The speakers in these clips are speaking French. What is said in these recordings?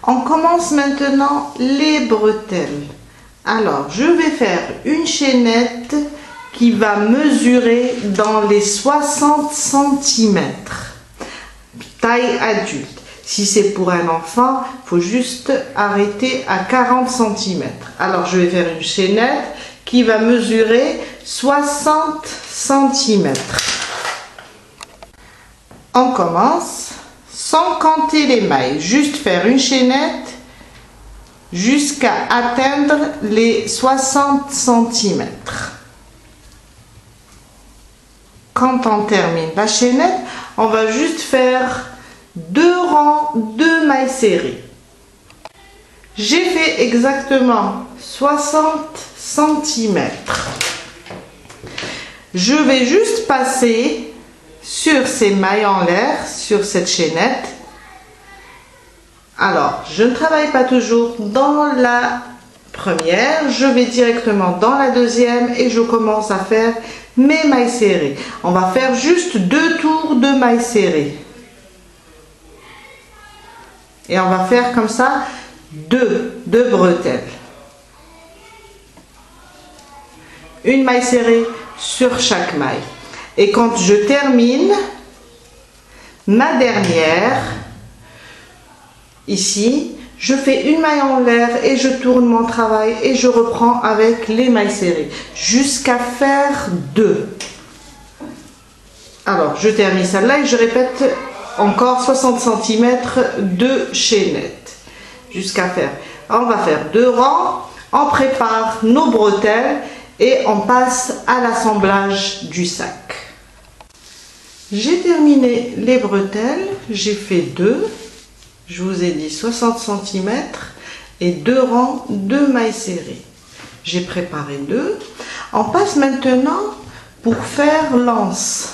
On commence maintenant les bretelles. Alors, je vais faire une chaînette qui va mesurer dans les 60 cm, taille adulte. Si c'est pour un enfant, il faut juste arrêter à 40 cm. Alors, je vais faire une chaînette qui va mesurer 60 cm. On commence sans compter les mailles, juste faire une chaînette jusqu'à atteindre les 60 cm. Quand on termine la chaînette, on va juste faire 2 rangs de mailles serrées. J'ai fait exactement 60 cm. Je vais juste passer sur ces mailles en l'air, sur cette chaînette. Alors, je ne travaille pas toujours dans la première, je vais directement dans la deuxième et je commence à faire mes mailles serrées. On va faire juste 2 tours de mailles serrées. Et on va faire comme ça deux bretelles. Une maille serrée sur chaque maille. Et quand je termine ma dernière, ici, je fais une maille en l'air et je tourne mon travail et je reprends avec les mailles serrées jusqu'à faire 2. Alors, je termine celle-là et je répète encore 60 cm de chaînette jusqu'à faire. On va faire 2 rangs, on prépare nos bretelles et on passe à l'assemblage du sac. J'ai terminé les bretelles, j'ai fait 2. Je vous ai dit 60 cm et 2 rangs de mailles serrées. J'ai préparé 2. On passe maintenant pour faire l'anse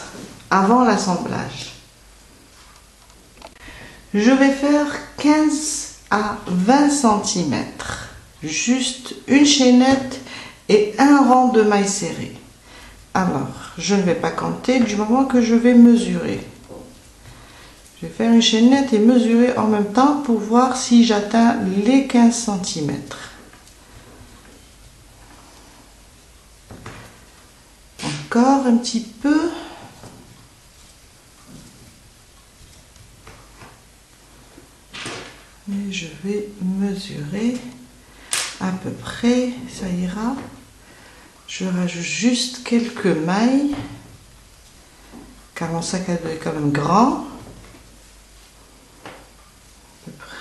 avant l'assemblage. Je vais faire 15 à 20 cm. Juste une chaînette et un rang de mailles serrées. Alors, je ne vais pas compter du moment que je vais mesurer. Je vais faire une chaînette et mesurer en même temps pour voir si j'atteins les 15 cm. Encore un petit peu. Et je vais mesurer à peu près, ça ira. Je rajoute juste quelques mailles, car mon sac à dos est quand même grand.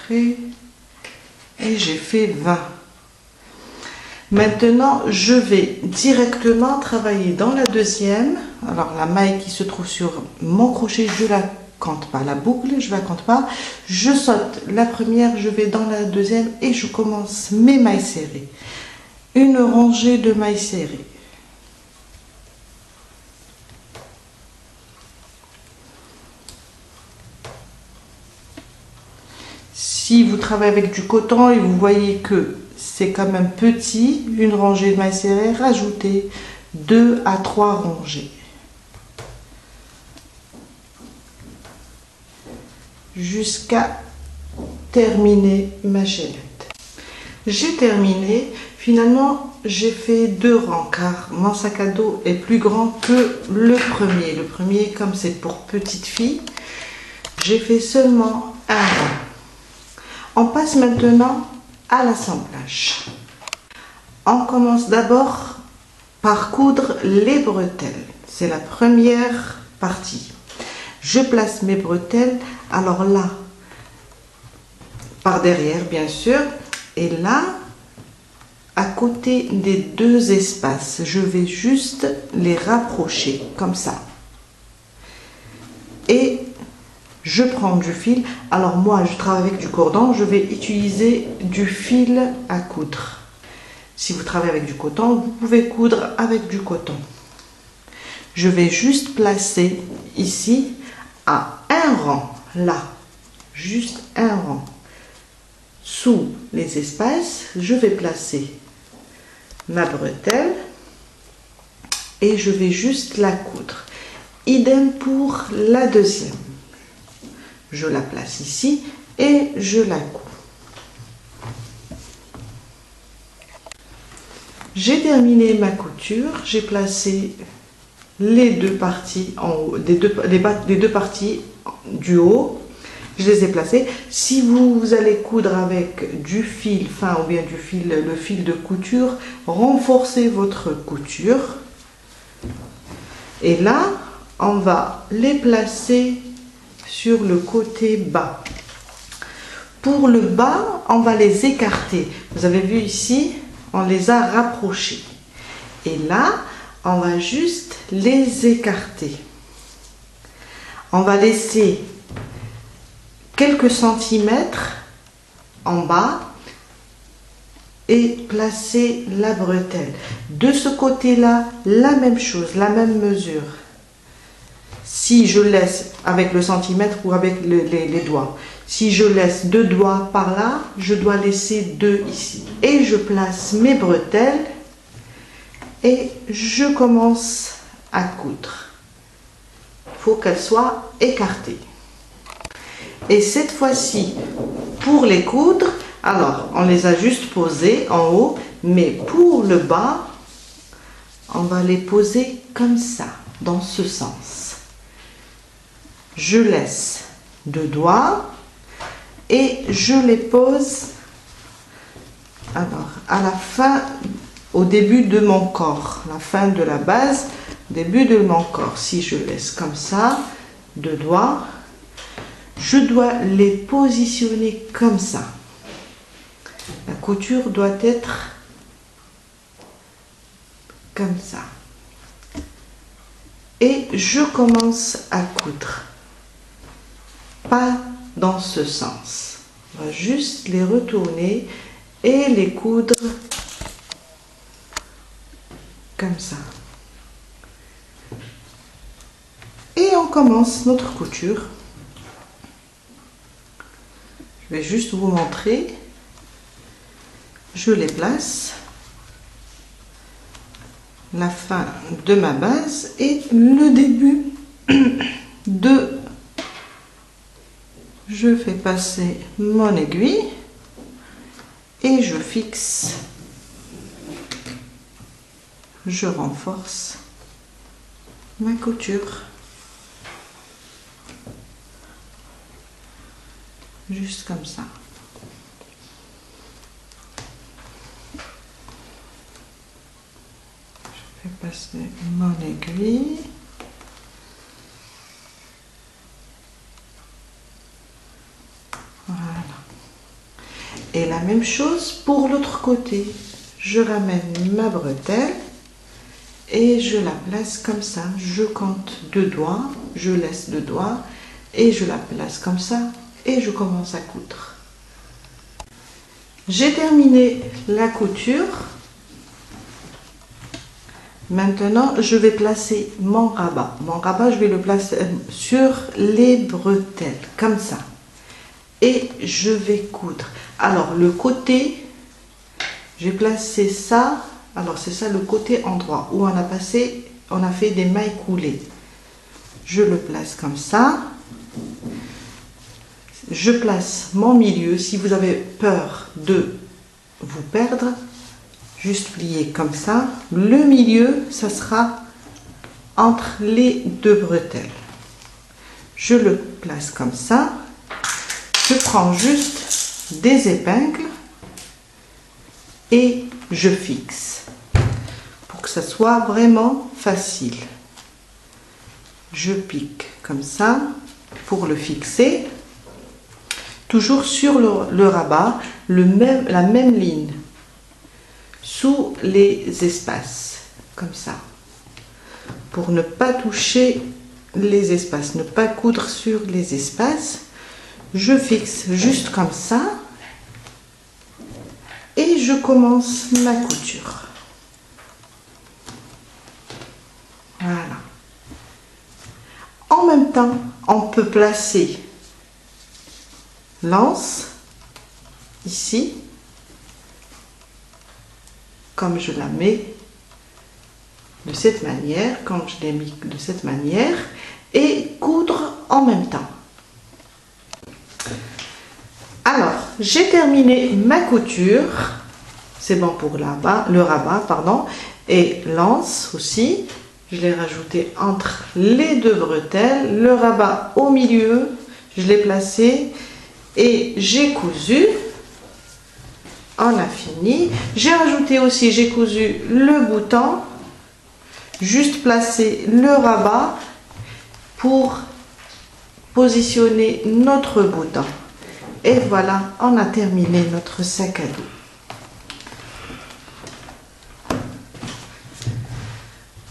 Et j'ai fait 20. Maintenant, je vais directement travailler dans la deuxième. Alors, la maille qui se trouve sur mon crochet, je la compte pas. La boucle, je la compte pas. Je saute la première, je vais dans la deuxième et je commence mes mailles serrées. Une rangée de mailles serrées. Si vous travaillez avec du coton et vous voyez que c'est quand même petit, une rangée de mailles serrées, rajoutez 2 à 3 rangées. Jusqu'à terminer ma chaînette. J'ai terminé. Finalement, j'ai fait 2 rangs car mon sac à dos est plus grand que le premier. Le premier, comme c'est pour petite fille, j'ai fait seulement un rang. On passe maintenant à l'assemblage. On commence d'abord par coudre les bretelles. C'est la première partie. Je place mes bretelles, alors là, par derrière bien sûr, et là, à côté des 2 espaces, je vais juste les rapprocher comme ça. Et je prends du fil. Alors moi, je travaille avec du cordon. Je vais utiliser du fil à coudre. Si vous travaillez avec du coton, vous pouvez coudre avec du coton. Je vais juste placer ici à un rang, là, juste un rang. Sous les espaces, je vais placer ma bretelle et je vais juste la coudre. Idem pour la deuxième. Je la place ici et je la couds. J'ai terminé ma couture, j'ai placé les deux parties en haut, les deux parties du haut, je les ai placées. Si vous allez coudre avec du fil fin ou bien le fil de couture, renforcez votre couture. Et là, on va les placer sur le côté bas. Pour le bas, on va les écarter. Vous avez vu ici, on les a rapprochés. Et là, on va juste les écarter. On va laisser quelques centimètres en bas et placer la bretelle. De ce côté-là, la même chose, la même mesure. Si je laisse avec le centimètre ou avec les doigts, si je laisse 2 doigts par là, je dois laisser 2 ici. Et je place mes bretelles et je commence à coudre. Il faut qu'elles soient écartées. Et cette fois-ci, pour les coudre, alors on les a juste posées en haut, mais pour le bas, on va les poser comme ça, dans ce sens. Je laisse 2 doigts et je les pose alors à la fin, au début de mon corps, la fin de la base, début de mon corps. Si je laisse comme ça, 2 doigts, je dois les positionner comme ça. La couture doit être comme ça. Et je commence à coudre. Pas dans ce sens. On va juste les retourner et les coudre comme ça. Et on commence notre couture. Je vais juste vous montrer. Je les place. La fin de ma base et le début de... Je fais passer mon aiguille et je fixe. Je renforce ma couture. Juste comme ça. Je fais passer mon aiguille. Voilà. Et la même chose pour l'autre côté. Je ramène ma bretelle et je la place comme ça. Je compte 2 doigts, je laisse 2 doigts et je la place comme ça et je commence à coudre. J'ai terminé la couture. Maintenant, je vais placer mon rabat. Mon rabat, je vais le placer sur les bretelles, comme ça. Et je vais coudre. Alors, le côté, j'ai placé ça. Alors, c'est ça le côté endroit où on a fait des mailles coulées. Je le place comme ça. Je place mon milieu. Si vous avez peur de vous perdre, juste plier comme ça. Le milieu, ça sera entre les 2 bretelles. Je le place comme ça. Je prends juste des épingles et je fixe pour que ça soit vraiment facile. Je pique comme ça pour le fixer. Toujours sur le rabat, la même ligne. Sous les espaces, comme ça, pour ne pas toucher les espaces, ne pas coudre sur les espaces. Je fixe juste comme ça et je commence ma couture. Voilà. En même temps, on peut placer l'anse ici, comme je la mets de cette manière, comme je l'ai mis de cette manière, et coudre en même temps. Alors, j'ai terminé ma couture. c'est bon pour le rabat, pardon, et l'anse aussi. Je l'ai rajouté entre les deux bretelles, le rabat au milieu, je l'ai placé et j'ai cousu. On a fini. J'ai rajouté aussi, j'ai cousu le bouton, juste placer le rabat pour positionner notre bouton. Et voilà, on a terminé notre sac à dos.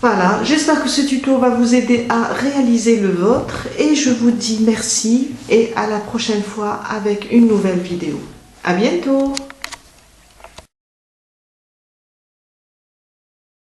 Voilà, j'espère que ce tuto va vous aider à réaliser le vôtre et je vous dis merci et à la prochaine fois avec une nouvelle vidéo. À bientôt!